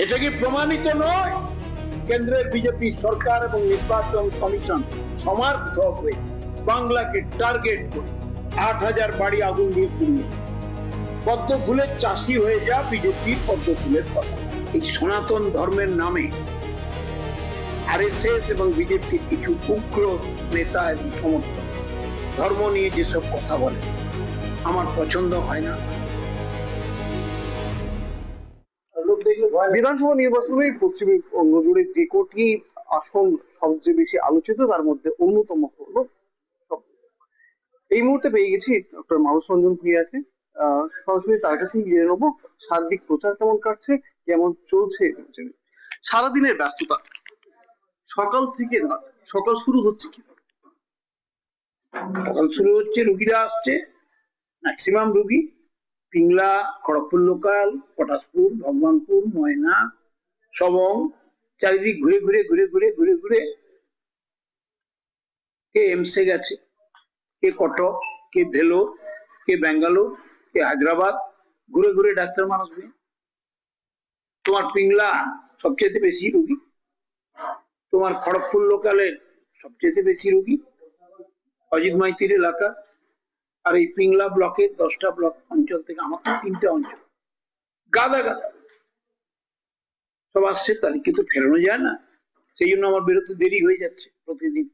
এটা কি প্রমাণিত নয়? কেন্দ্রের বিজেপি সরকার এবং নির্বাচন কমিশন সমার্থক হয়ে বাংলাকে টার্গেট করে ৮,০০০ বাড়ি আগুন দিয়ে পুড়িয়েছে। পদ্ম ফুলের চাষি হয়ে যা বিজেপির পদ্ম ফুলের কথা। এই সনাতন ধর্মের নামে আরএসএস এবং বিজেপির কিছু উগ্র নেতা এবং সমর্থক ধর্ম নিয়ে যেসব কথা বলে আমার পছন্দ হয় না। বিধানসভা নির্বাচনে পশ্চিমবঙ্গ জুড়ে যে কটি আসন সবচেয়ে বেশি আলোচিত তার মধ্যে অন্যতম হলো এই মুহূর্তে পেয়ে গেছি ডক্টর মানস রঞ্জন ভূঁইয়াকে। সরাসরি তার কাছেই জেনে নেবো সার্বিক প্রচার কেমন কাটছে, কেমন চলছে। সারাদিনের ব্যস্ততা সকাল থেকে রাত, সকাল শুরু হচ্ছে কি? সকাল শুরু হচ্ছে, রুগীরা আসছে, ম্যাক্সিমাম রুগী পিংলা, খড়গপুর লোকাল, পটাশপুর, ভগবানপুর, ময়না, সবং, চারিদিক ঘুরে ঘুরে ঘুরে ঘুরে ঘুরে ঘুরে কে এমসে গেছে, কে কটক, কে ভেলোর, কে ব্যাঙ্গালোর, কে হায়দ্রাবাদ, ঘুরে ঘুরে ডাক্তার মানুষ। তোমার পিংলা সবচেয়ে বেশি রুগী, তোমার খড়গপুর লোকালের সবচেয়ে বেশি রুগী, অজিত মাইতির এলাকা। আর এই পিংলা ব্লকের 10টা ব্লক অঞ্চল থেকে আমার 3টে অঞ্চল গাদা গাদা সব আসছে। তাদেরকে তো ফেরানো যায় না, সেই জন্য আমার বেরোতে দেরি হয়ে যাচ্ছে প্রতিদিন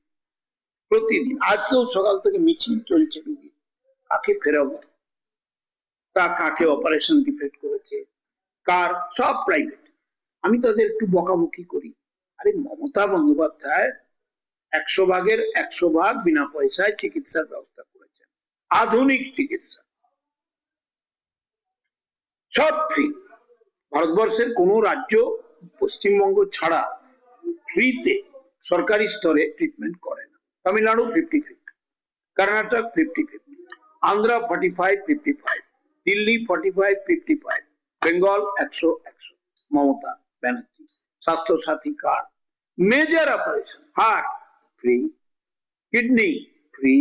প্রতিদিন। আজকেও সকাল থেকে মিছিল চলছে রুগী, কাকে ফেরাবো, কাকে অপারেশন ডিফেক্ট করেছে, কার, সব প্রাইভেট। আমি তাদের একটু বকাবকি করি, আরে মমতা বন্দ্যোপাধ্যায় 100 ভাগের 100 ভাগ বিনা পয়সায় চিকিৎসার ব্যবস্থা করেছেন, আধুনিক চিকিৎসা, সব ফ্রি। ভারতবর্ষের কোন রাজ্য পশ্চিমবঙ্গ ছাড়া ফ্রিতে সরকারি স্তরে ট্রিটমেন্ট করে না। তামিলনাড়ু 50-50, কর্ণাটক 50-50, আন্ধ্রা 45-55, দিল্লি 45-55, বেঙ্গল 100-100। মমতা ব্যানার্জি স্বাস্থ্য সাথী card, major operation, heart free, kidney free,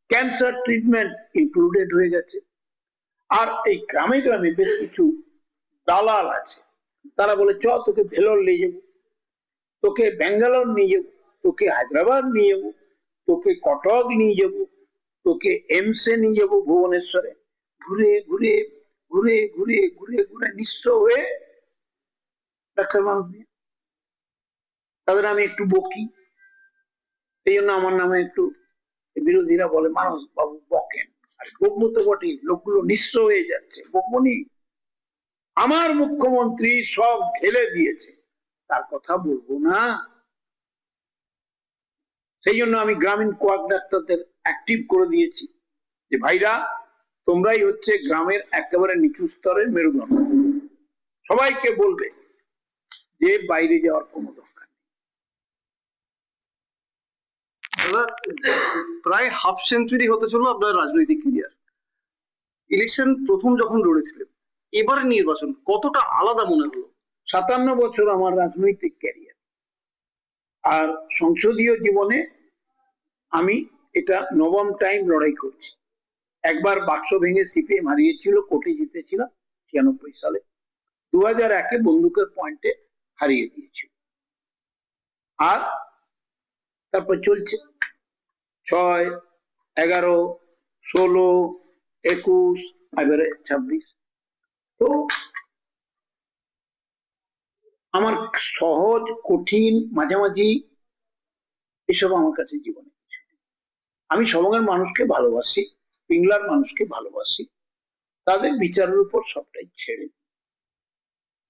cancer treatment included হয়ে গেছে। আর এই গ্রামে গ্রামে বেশ কিছু দালাল আছে, তারা বলে চ তোকে ভেলোর নিয়ে যাবো, তোকে ব্যাঙ্গালোর নিয়ে যাবো, তোকে হায়দ্রাবাদ নিয়ে যাবো, তোকে কটক নিয়ে যাবো, তোকে এমসে নিয়ে যাবো ভুবনেশ্বরে। ঘুরে ঘুরে ঘুরে ঘুরে ঘুরে ঘুরে নিঃস্ব হয়ে ডাক্তার মানুষ দিয়ে তাদের আমি একটু বকি। এই জন্য আমার নামে একটু বিরোধীরা বলে মানুষ বাবু বকেন। আর বকবো তো বটে, লোকগুলো নিঃস্ব হয়ে যাচ্ছে, বকবনি। আমার মুখ্যমন্ত্রী সব ঢেলে দিয়েছে, তার কথা বলবো না? সেই জন্য আমি গ্রামীণ কোয়াক ডাক্তারদের অ্যাক্টিভ করে দিয়েছি যে ভাইরা তোমরাই হচ্ছে গ্রামের একেবারে নিচু স্তরের মেরুদণ্ড। সবাইকে বলবে যে বাইরে যাওয়ার কোনো দরকার নেই। দাদা, প্রায় হাফ সেঞ্চুরি হতে চলো আপনার রাজনৈতিক ক্যারিয়ার। ইলেকশন প্রথম যখন লড়েছিলেন, এবারে নির্বাচন কতটা আলাদা মনে হলো? 57 বছর আমার রাজনৈতিক ক্যারিয়ার, আর সংসদীয় জীবনে আমি এটা 9ম টাইম লড়াই করছি। একবার বাক্স ভেঙে সিপিএম হারিয়েছিল, কোর্টে জিতেছিল 96 সালে, 2001-এ বন্দুকের পয়েন্টে হারিয়ে দিয়েছিল। আর তারপর চলছে 6, 11, 16, 21, এবারে 26। তো আমার সহজ কঠিন মাঝামাঝি এসব আমার কাছে জীবনে কিছু নেই। আমি সবঙ্গের মানুষকে ভালোবাসি, পিংলার মানুষকে ভালোবাসি, তাদের বিচারের উপর সবটাই ছেড়ে দিই।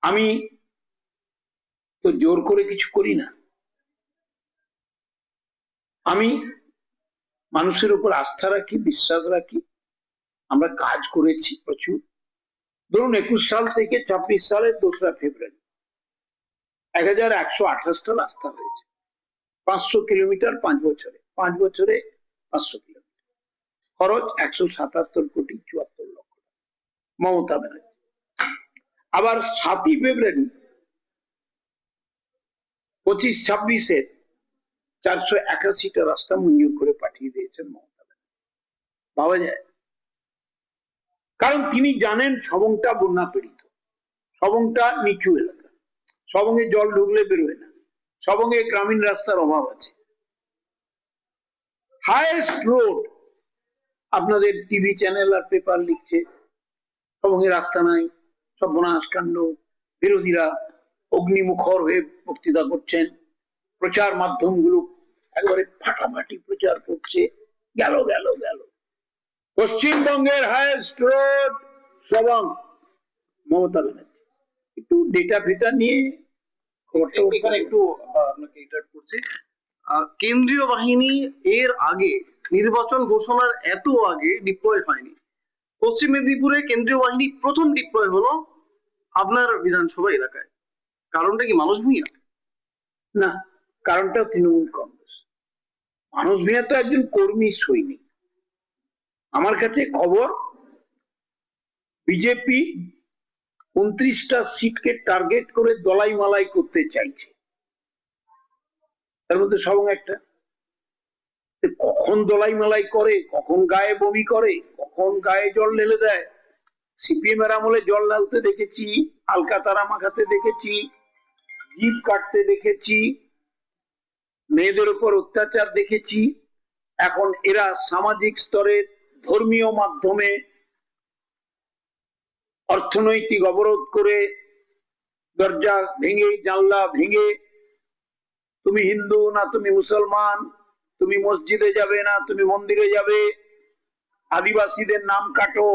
আমি তো জোর করে কিছু করি না, আমি মানুষের উপর আস্থা রাখি, বিশ্বাস রাখি। আমরা কাজ করেছি প্রচুর। ধরুন 21 সাল থেকে 26 সালের 2রা ফেব্রুয়ারি 1128টা রাস্তা হয়েছে, 500 কিলোমিটার 5 বছরে, 5 বছরে 500 কিলোমিটার, খরচ 177 কোটি 74 লক্ষ টাকা, মমতা ব্যানার্জি। আবার 7ই ফেব্রুয়ারি 25-26-এর 481টা রাস্তা মঞ্জুর করে পাঠিয়ে দিয়েছেন মমতা ব্যানার্জি। ভাবা যায়? কারণ তিনি জানেন সবংটা বন্যা পীড়িত, সবংটা নিচু এলাকা, সবঙ্গে জল ঢুকলে বেরোয় না, সবঙ্গে গ্রামীণ রাস্তার অভাব আছে। হাইয়েস্ট রোড আপনাদের টিভি চ্যানেল আর পেপার লিখছে সবঙ্গে রাস্তা নাই, সর্বনাশ কাণ্ড, বিরোধীরা অগ্নিমুখর হয়ে বক্তৃতা করছেন, প্রচার মাধ্যমগুলো একবারে ফাটাফাটি প্রচার করছে, গেল গেল গেল। পশ্চিমবঙ্গের হাইয়েস্ট রোড সবং, মমতা ব্যানার্জি। একটু ডেটা ফেটা নিয়ে এখানে একটু আপনাকে ইন্টারাপ্ট করছি। কেন্দ্রীয় বাহিনী এর আগে নির্বাচন ঘোষণার এত আগে ডিপ্লয় হয়নি। পশ্চিম মেদিনীপুরে কেন্দ্রীয় বাহিনী প্রথম ডিপ্লয় হলো আপনার বিধানসভা এলাকায়। কারণটা কি মানস ভূঁইয়া? না, কারণটা তৃণমূল কংগ্রেস। মানস ভূঁইয়া তো একজন কর্মী সৈনিক। আমার কাছে খবর বিজেপি 29টা সিটকে টার্গেট করে দলাই মালাই করতে চাইছে, তার মধ্যে সবং একটা। কখন দলাই মালাই করে, কখন গায়ে বমি করে, কখন গায়ে জল ঢেলে দেয়। সিপিএম এর আমলে জল ঢালতে দেখেছি, আলকাতারা মাখাতে দেখেছি, জিভ কাটতে দেখেছি, মেয়েদের উপর অত্যাচার দেখেছি। এখন এরা সামাজিক স্তরে ধর্মীয় মাধ্যমে অর্থনৈতিক অবরোধ করে, দরজা ভেঙে জানলা ভেঙে, তুমি হিন্দু না তুমি মুসলমান, তুমি মসজিদে যাবে না তুমি মন্দিরে যাবে, আদিবাসীদের নাম কাটো,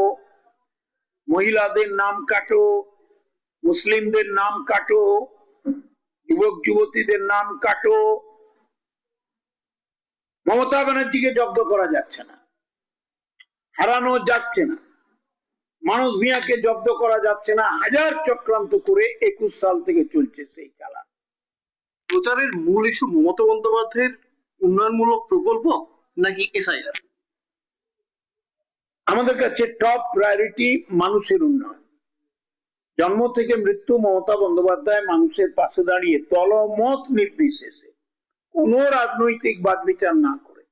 মহিলাদের নাম কাটো, মুসলিমদের নাম কাটো, যুবক যুবতীদের নাম কাটো। মমতা ব্যানার্জিকে জব্দ করা যাচ্ছে না, হারানো যাচ্ছে না, মানস ভূঁইয়াকে জব্দ করা যাচ্ছে না। হাজার চক্রান্ত করে 21 সাল থেকে চলছে সেই খেলা। প্রচারের মূল ইস্যু মমতা বন্দ্যোপাধ্যায়ের উন্নয়নমূলক প্রকল্প নাকি এসআইআর? আমাদের কাছে টপ প্রায়োরিটি মানুষের উন্নয়ন। জন্ম থেকে মৃত্যু মমতা বন্দ্যোপাধ্যায় মানুষের পাশে দাঁড়িয়ে দলমত নির্বিশেষে, কোন রাজনৈতিক বাদ বিচার না করে,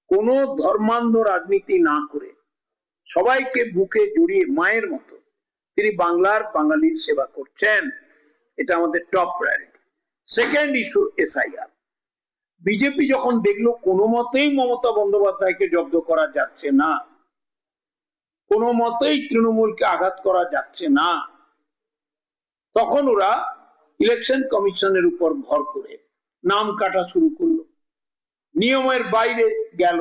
কোন ধর্মান্ধ রাজনীতি না করে, সবাইকে বুকে জড়িয়ে মায়ের মতো তিনি বাংলার বাঙালির সেবা করছেন। এটা আমাদের top priority. Second issue SIR. BJP যখন দেখলো কোনো মতেই মমতা বন্দ্যোপাধ্যায়কে জব্দ করা যাচ্ছে না, কোনো মতেই তৃণমূলকে আঘাত করা যাচ্ছে না, তখন ওরা ইলেকশন কমিশনের উপর ভর করে নাম কাটা শুরু করলো, নিয়মের বাইরে গেল।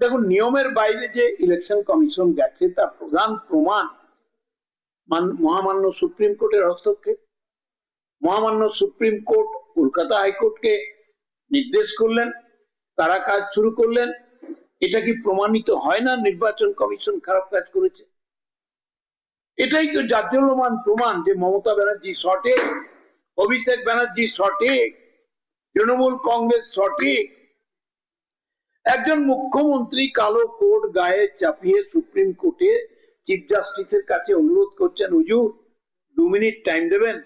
দেখুন, নিয়মের বাইরে যে ইলেকশন কমিশন গেছে তার প্রধান প্রমাণ মহামান্য সুপ্রিম কোর্টের হস্তক্ষেপ। মহামান্য সুপ্রিম কোর্ট কলকাতা হাইকোর্টকে নির্দেশ করলেন, তারা কাজ শুরু করলেন। এটা কি প্রমাণিত হয় না নির্বাচন কমিশন খারাপ কাজ করেছে? এটাই তো জাজ্বল্যমান প্রমাণ যে মমতা ব্যানার্জি সঠিক, অভিষেক ব্যানার্জি সঠিক, তৃণমূল কংগ্রেস সঠিক। একজন মুখ্যমন্ত্রী কালো কোট গায়ে চাপিয়ে সুপ্রিম কোর্টে চিফ জাস্টিসের কাছে অনুরোধ করছেন, হুজুর 2 মিনিট টাইম দেবেন।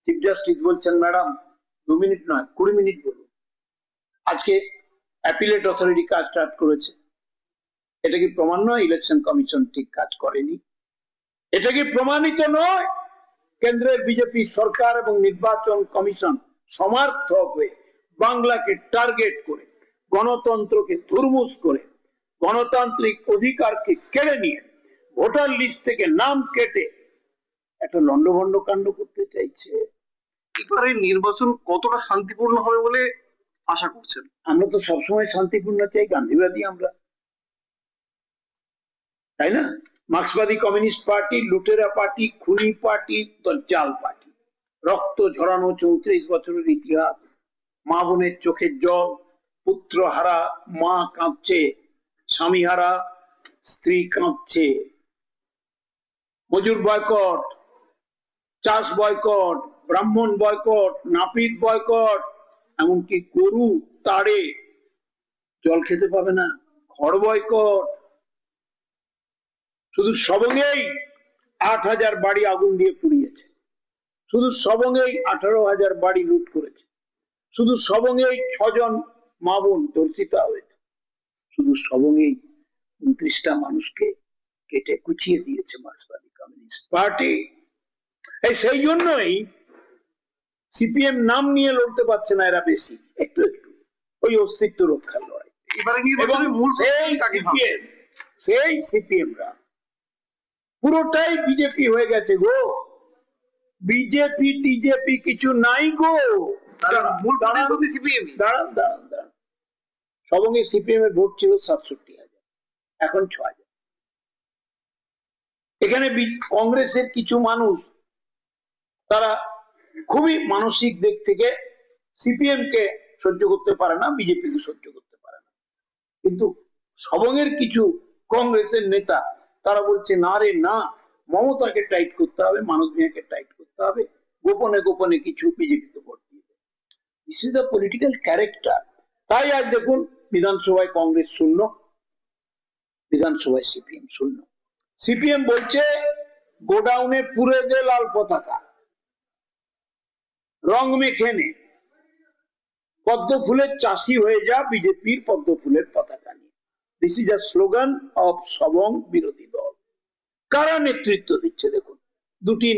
চিফ জাস্টিস বলছেন, ম্যাডাম 2 মিনিট নয় 20 মিনিট বলুন। আজকে অ্যাপিলেট অথরিটি কাজ স্টার্ট করেছে। এটা কি প্রমাণ নয় ইলেকশন কমিশন ঠিক কাজ করেনি? এটা কি প্রমাণিত নয় কেন্দ্রের বিজেপি সরকার এবং নির্বাচন কমিশন সমার্থক হয়ে বাংলাকে টার্গেট করে, গণতন্ত্রকে ধুরমুস করে, গণতান্ত্রিক অধিকারকে কেড়ে নিয়ে ভোটার লিস্ট থেকে নাম কেটে একটা লন্ডভন্ড কাণ্ড করতে চাইছে? এবারে নির্বাচন কতটা শান্তিপূর্ণ হবে বলে আশা করছেন? আমরা তো সবসময় শান্তিপূর্ণ চাই, গান্ধীবাদী আমরা, তাই না? মার্ক্সবাদী কমিউনিস্ট পার্টি লুটেরা পার্টি, খুনি পার্টি, দজ্জাল পার্টি। রক্ত ঝরানো 34 বছরের ইতিহাস, মা বোনের চোখের জল, পুত্র হারা মা কাঁদছে, স্বামী হারা স্ত্রী কাঁদছে, মজুর বয়কট, চাষ বয়কট, ব্রাহ্মণ বয়কট, নাপিত বয়কট, এমনকি গরু তাড়ে জল খেতে পাবে না, খড় বয়কট। শুধু সবঙ্গেই 8,000 বাড়ি আগুন দিয়ে পুড়িয়েছে, শুধু সবঙ্গেই 18,000 বাড়ি লুট করেছে, শুধু সবঙ্গেই 6 জন মা বোন ধর্ষিত হয়েছে, শুধু সবঙ্গেই 29টা মানুষকে কেটে কুচিয়ে দিয়েছে মার্ক্সবাদী কমিউনিস্ট পার্টি। সেই জন্যই সিপিএম নাম নিয়ে লড়তে পারছে না এরা বেশি, একটু একটু ওই অস্তিত্ব রক্ষার লড়াই। এবারে এবং নির্বাচনের মূল সেই সিপিএমরা পুরোটাই বিজেপি হয়ে গেছে গো। বিজেপি টিজেপি কিছু নাই গো। মূল দাঁড়ান দাঁড়ান দাঁড়ান দাঁড়ান, সবঙ্গে সিপিএম এর ভোট ছিল 67,000, এখন 6,000। এখানে কংগ্রেসের কিছু মানুষ তারা খুবই মানসিক দিক থেকে সিপিএম কে সহ্য করতে পারে না, বিজেপি কে সহ্য করতে পারে না। কিন্তু সবঙ্গের কিছু কংগ্রেসের নেতা তারা বলছে না রে না, মমতাকে টাইট করতে হবে, মানব মিয়াকে টাইট করতে হবে, গোপনে গোপনে কিছু বিজেপিকে ভোট দিয়ে দেবে। This is the political character. তাই আজ দেখুন বিধানসভায় কংগ্রেস শূন্য, বিধানসভায় সিপিএম শূন্য। সিপিএম বলছে গোডাউনে পুরে দে লাল পতাকা, রং মেখে নে, পদ্ম ফুলের চাষি হয়ে যা বিজেপির পদ্ম ফুলের পতাকা নিয়ে। This is a slogan of Sabang বিরোধী দল। কারা নেতৃত্ব দিচ্ছে দেখুন, দুটি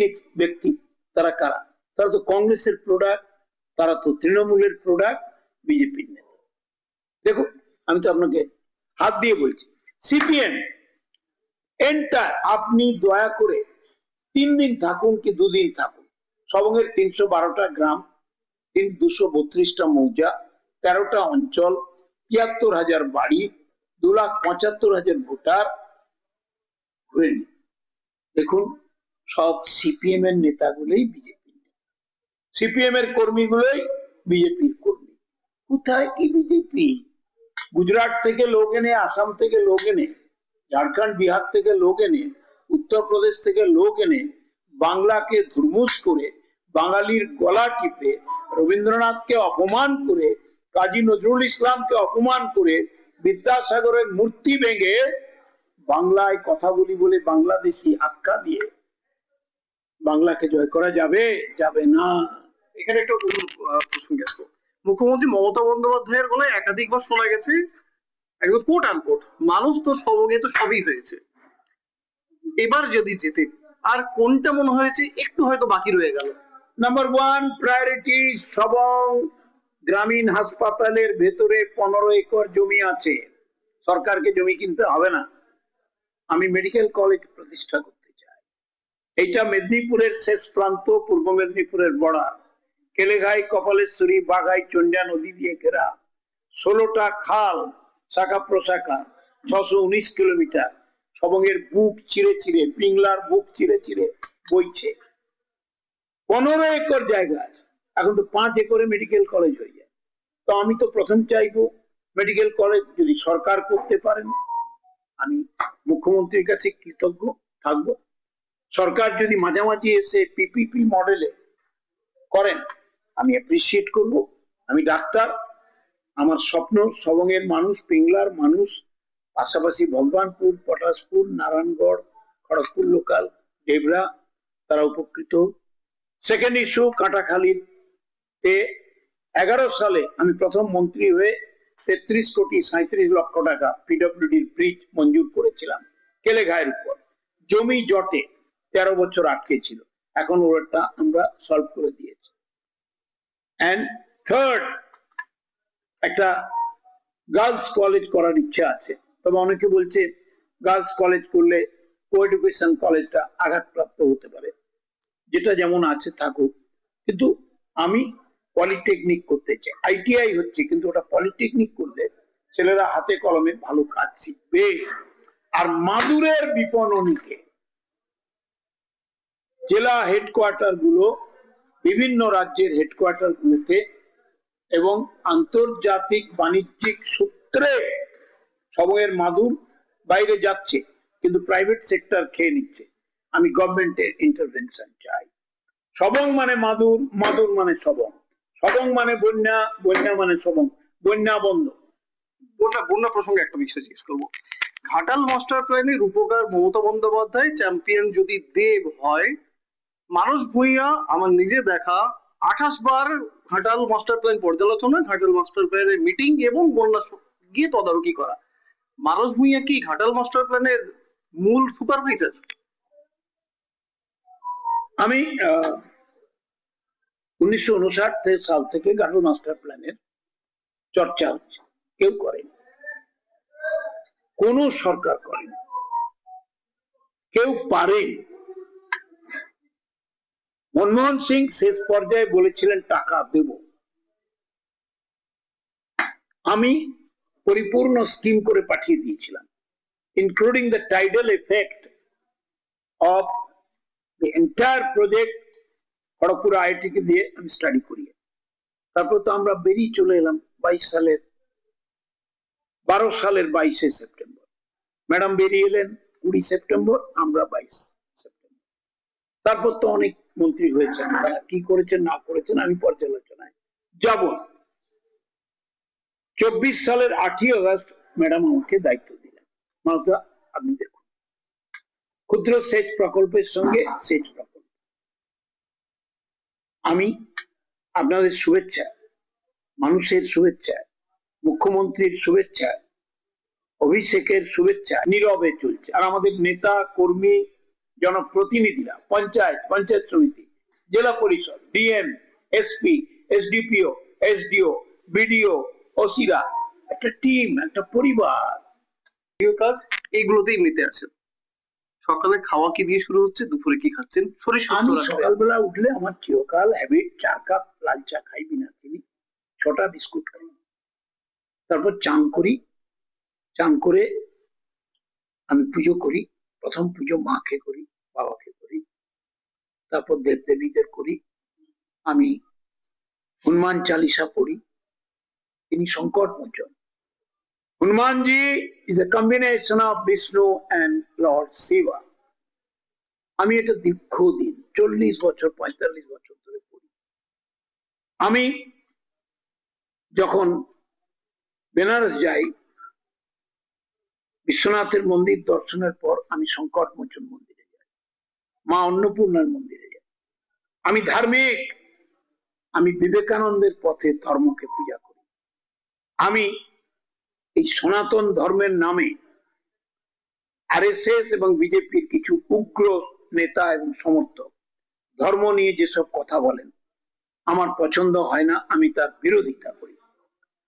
ব্যক্তি। তারা কারা? তারা তো কংগ্রেসের প্রোডাক্ট, তারা তো তৃণমূলের প্রোডাক্ট, বিজেপির নেতা। দেখুন আমি তো আপনাকে হাত দিয়ে বলছি, সিপিএম এন্টার, আপনি দয়া করে 3 দিন থাকুন কি 2 দিন থাকুন, সবঙ্গের 312টা গ্রাম, 232টা মৌজা, 13টা অঞ্চল, 73,000 বাড়ি, 2,75,000 ভোটার ঘুরে নিন। দেখুন সব সিপিএম এর নেতাগুলোই বিজেপির নেতা, সিপিএম এর কর্মীগুলোই বিজেপির কর্মী। কোথায় কি বিজেপি? গুজরাট থেকে লোক এনে, আসাম থেকে লোক এনে, ঝাড়খণ্ড বিহার থেকে লোক এনে, উত্তরপ্রদেশ থেকে লোক এনে বাংলাকে ধুরমুস করে, বাঙালির গলা টিপে, রবীন্দ্রনাথকে অপমান করে, কাজী নজরুল ইসলামকে অপমান করে, বিদ্যাসাগরের মূর্তি ভেঙে বাংলায় কথা বলি বলে বাংলাদেশি আখ্যা দিয়ে বাংলাকে জয় করা যাবে? যাবে না। এখানে একটা প্রসঙ্গ আসলো, মুখ্যমন্ত্রী মমতা বন্দ্যোপাধ্যায়ের গলায় একাধিকবার শোনা গেছে একদম কোট আনকোট, মানুষ তো সবগে তো সবই হয়েছে, এবার যদি যেতে আর কোনটা মনে হয়েছে একটু হয়তো বাকি রয়ে গেল? নাম্বার 1 প্রায়োরিটি, সবং গ্রামীণ হাসপাতালের ভেতরে 15 একর জমি আছে, সরকারকে জমি কিনতে হবে না। আমি মেডিকেল কলেজ প্রতিষ্ঠা করতে চাই। এইটা মেদিনীপুরের শেষ প্রান্ত, পূর্ব মেদিনীপুরের বর্ডার, কেলেঘাই, কপালেশ্বরী, বাঘাই, চন্ডা নদী দিয়ে ঘেরা, 16টা খাল, শাখা প্রশাখা, 619 কিলোমিটার, সবঙ্গের বুক চিরে চিরে, পিংলার বুক চিরে চিরে বইছে। 15 একর জায়গা আছে, এখন তো 5 একরে মেডিকেল কলেজ হয়ে যায়। তো আমি তো প্রথম চাইবো মেডিকেল কলেজ যদি সরকার করতে পারেন, আমি মুখ্যমন্ত্রীর কাছে কৃতজ্ঞ থাকবো। সরকার যদি মাঝামাঝি এসে পিপিপি মডেলে করেন, আমি অ্যাপ্রিসিয়েট করব। আমি ডাক্তার, আমার স্বপ্ন সবঙ্গের মানুষ, পিংলার মানুষ, পাশাপাশি ভগবানপুর, পটাশপুর, নারায়ণগড়, খড়গপুর লোকাল, ডেবরা, তারা উপকৃত। সেকেন্ড ইস্যু, কাটাখালীর তে 11 সালে আমি প্রথম মন্ত্রী হয়ে 33,37,00,000 টাকা পিডব্লিউডির ব্রিজ মঞ্জুর করেছিলাম কেলেঘাইয়ের উপর। জমি জটে 13 বছর আটকে ছিল, এখন ওটা আমরা সলভ করে দিয়েছি। এন্ড থার্ড, একটা গার্লস কলেজ করার ইচ্ছা আছে, তবে অনেকে বলছে গার্লস কলেজ করলে কোএডুকেশন কলেজটা আঘাতপ্রাপ্ত হতে পারে, যেটা যেমন আছে থাকুক। কিন্তু আমি পলিটেকনিক করতে চাই। আইটিআই হচ্ছে, কিন্তু ওটা পলিটেকনিক করলে ছেলেরা হাতে কলমে ভালো কাজ শিখবে। আর মাদুরের বিপণনীকে জেলা হেডকোয়ার্টার গুলো, বিভিন্ন রাজ্যের হেডকোয়ার্টার গুলোতে এবং আন্তর্জাতিক বাণিজ্যিক সূত্রে সবংয়ের মাদুর বাইরে যাচ্ছে, কিন্তু প্রাইভেট সেক্টর খেয়ে নিচ্ছে। আমি গভর্নমেন্টের ইন্টারভেনশন চাই। সবং মানে মাদুর, মাদুর মানে সবং, সবং মানে বন্যা, বন্যা মানে সবং, বন্যা বন্ধ। বন্যা প্রসঙ্গে একটা বিষয় জিজ্ঞেস করবো, ঘাটাল মাস্টার প্ল্যানে রূপকার মমতা বন্দ্যোপাধ্যায়, চ্যাম্পিয়ন যদি দেব হয় মানস ভূঁইয়া, আমার নিজে দেখা 28 বার ঘাটাল মাস্টার প্ল্যান পর্যালোচনা, ঘাটাল মাস্টার প্ল্যানের মিটিং এবং বন্যা গিয়ে তদারকি করা। মানস ভূঁইয়া কি ঘাটাল মাস্টার প্ল্যানের মূল সুপারভাইজার? আমি 1959 সাল থেকে গার্ডন মাস্টার প্ল্যানের চর্চা হচ্ছে, কেউ করেনি, কোন সরকার করেনি, কেউ পারেনি। মনমোহন সিং শেষ পর্যায়ে বলেছিলেন টাকা দেব, আমি পরিপূর্ণ স্কিম করে পাঠিয়ে দিয়েছিলাম, including the tidal effect of the entire project. Kharagpur IIT কে দিয়ে আমি স্টাডি করিয়ে, তারপর তো আমরা বেরিয়ে চলে এলাম 12 সালের 22 সেপ্টেম্বর। ম্যাডাম বেরিয়ে এলেন 20 সেপ্টেম্বর, আমরা 22 সেপ্টেম্বর। তারপর তো অনেক মন্ত্রী হয়েছেন, তারা কি করেছেন না করেছেন আমি পর্যালোচনায় যাব না। 24 সালের 8ই আগস্ট ম্যাডাম আমাকে দায়িত্ব দিলেন, মালদা আপনি দেখুন ক্ষুদ্র সেচ প্রকল্পের সঙ্গে সেচ প্রকল্প। আমি আপনাদের শুভেচ্ছা, মানুষের শুভেচ্ছা, মুখ্যমন্ত্রীর শুভেচ্ছা, অভিষেকের শুভেচ্ছা নীরবে চলছে। আর আমাদের নেতা কর্মী জনপ্রতিনিধিরা, পঞ্চায়েত সমিতি, জেলা পরিষদ, DM, SP, SDPO, SDO, BDO, ওসিরা, একটা টিম, একটা পরিবার, প্রিয় কাজ এইগুলোতেই মেতে আছেন। সকালে খাওয়া কি দিয়ে শুরু হচ্ছে, দুপুরে কি খাচ্ছেন? শরীর সুস্থ আমি রাখতে সকালবেলা উঠলে আমার চিরকাল হ্যাবিট 4 কাপ লাল চা খাই বিনা চিনি, 6টা বিস্কুট খাই, তারপর চান করি, চান করে আমি পুজো করি। প্রথম পুজো মাকে করি, বাবাকে করি, তারপর দেব দেবীদের করি। আমি হনুমান চালিসা পড়ি, তিনি Sankat Mochan. Hanumanji is a combination of Vishnu and lord Shiva. আমি এটা দীর্ঘদিন 40 বছর 45 বছর ধরে পড়ি। আমি যখন বেনারস যাই, বিশ্বনাথের মন্দির দর্শনের পর আমি সংকট মোচন মন্দিরে যাই, মা অন্নপূর্ণার মন্দিরে যাই। আমি ধার্মিক, আমি বিবেকানন্দের পথে ধর্মকে পূজা করি। আমি এই সনাতন ধর্মের নামে আরএসএস এবং বিজেপির কিছু উগ্র নেতা এবং সমর্থক ধর্ম নিয়ে যেসব কথা বলেন আমার পছন্দ হয় না, আমি তার বিরোধিতা করি।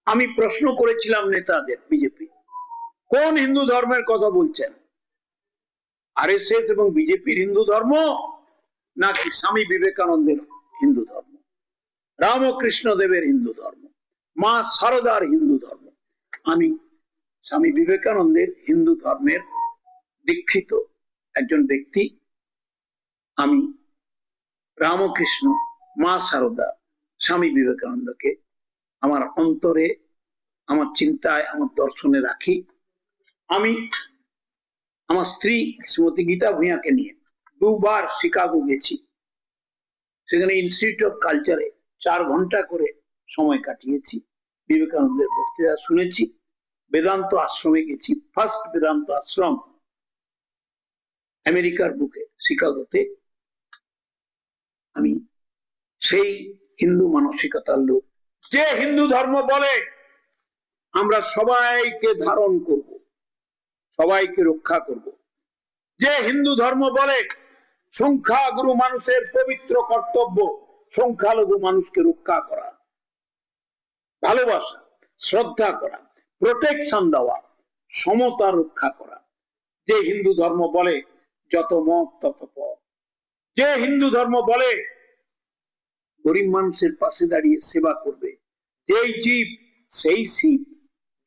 আমি প্রশ্ন করেছিলাম নেতাদের, বিজেপি কোন হিন্দু ধর্মের কথা বলছেন, আরএসএস এবং বিজেপির হিন্দু ধর্ম নাকি স্বামী বিবেকানন্দের হিন্দু ধর্ম, রামকৃষ্ণ দেবের হিন্দু ধর্ম, মা সারদার হিন্দু ধর্ম? আমি স্বামী বিবেকানন্দের হিন্দু ধর্মের দীক্ষিত একজন ব্যক্তি। আমি রামকৃষ্ণ, মা সারদা, স্বামী বিবেকানন্দকে আমার অন্তরে, আমার চিন্তায়, আমার দর্শনে রাখি। আমি আমার স্ত্রী শ্রীমতী গীতা ভূঁইয়াকে নিয়ে 2 বার শিকাগো গেছি, সেখানে ইনস্টিটিউট অফ কালচারে 4 ঘন্টা করে সময় কাটিয়েছি, বিবেকানন্দের বক্তৃতা শুনেছি। বেদান্ত আশ্রমে গেছি, ফার্স্ট বেদান্ত আশ্রম আমেরিকার বুকে শিকাগোতে। আমি সেই হিন্দু মানসিকতার লোক, যে হিন্দু ধর্ম বলে আমরা সবাইকে ধারণ করব, সবাইকে রক্ষা করব, যে হিন্দু ধর্ম বলে সংখ্যাগুরু মানুষের পবিত্র কর্তব্য সংখ্যালঘু মানুষকে রক্ষা করা, ভালোবাসা, শ্রদ্ধা করা, প্রোটেকশন দেওয়া, সমতা রক্ষা করা, যে হিন্দু ধর্ম বলে যত মত তত পথ, যে হিন্দু ধর্ম বলে গরিব মানুষের পাশে দাঁড়িয়ে সেবা করবে, যেই জীব সেই শিব,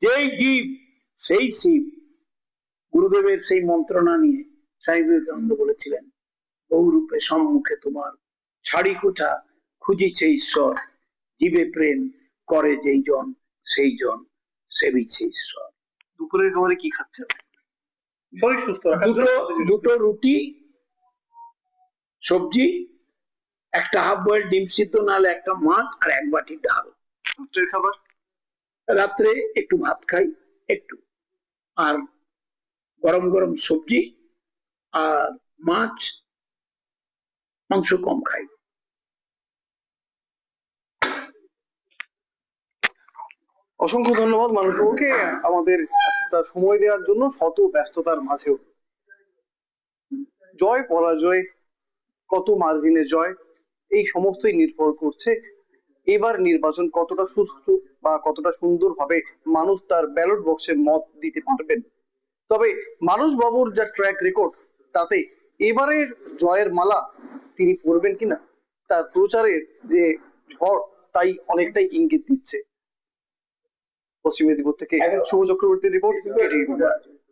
যেই জীব সেই শিব। গুরুদেবের সেই মন্ত্রণা নিয়ে স্বামী বিবেকানন্দ বলেছিলেন, বহুরূপে সম্মুখে তোমার ছাড়ি কোথা খুঁজিছে ঈশ্বর, জীবে প্রেম করে যেই জন সেই জন সেবিছে ঈশ্বর। দুপুরের খাবারে কি খাচ্ছেন শরীর সুস্থ রাখার জন্য? দুটো রুটি, সবজি, একটা হাফ বয়েল ডিম সিদ্ধ, নাহলে একটা মাছ, আর 1 বাটি ডাল। রাত্রের খাবার? রাত্রে একটু ভাত খাই, একটু, আর গরম গরম সবজি আর মাছ, মাংস কম খাই। অসংখ্য ধন্যবাদ মানুষকে আমাদের একটা সময় দেওয়ার জন্য, শত ব্যস্ততার মাঝেও। জয় পরাজয়, কত মার্জিনে জয়, এই সমস্তই নির্ভর করছে এবার নির্বাচন কতটা সুষ্ঠু বা কতটা সুন্দরভাবে মানুষ তার ব্যালট বক্সে মত দিতে পারবেন। তবে মানুষ বাবুর যা ট্র্যাক রেকর্ড তাতে এবারের জয়ের মালা তিনি পরবেন কিনা তার প্রচারের যে ঝড় তাই অনেকটাই ইঙ্গিত দিচ্ছে। পশ্চিম মেদিনীপুর থেকে শুভ চক্রবর্তী রিপোর্ট।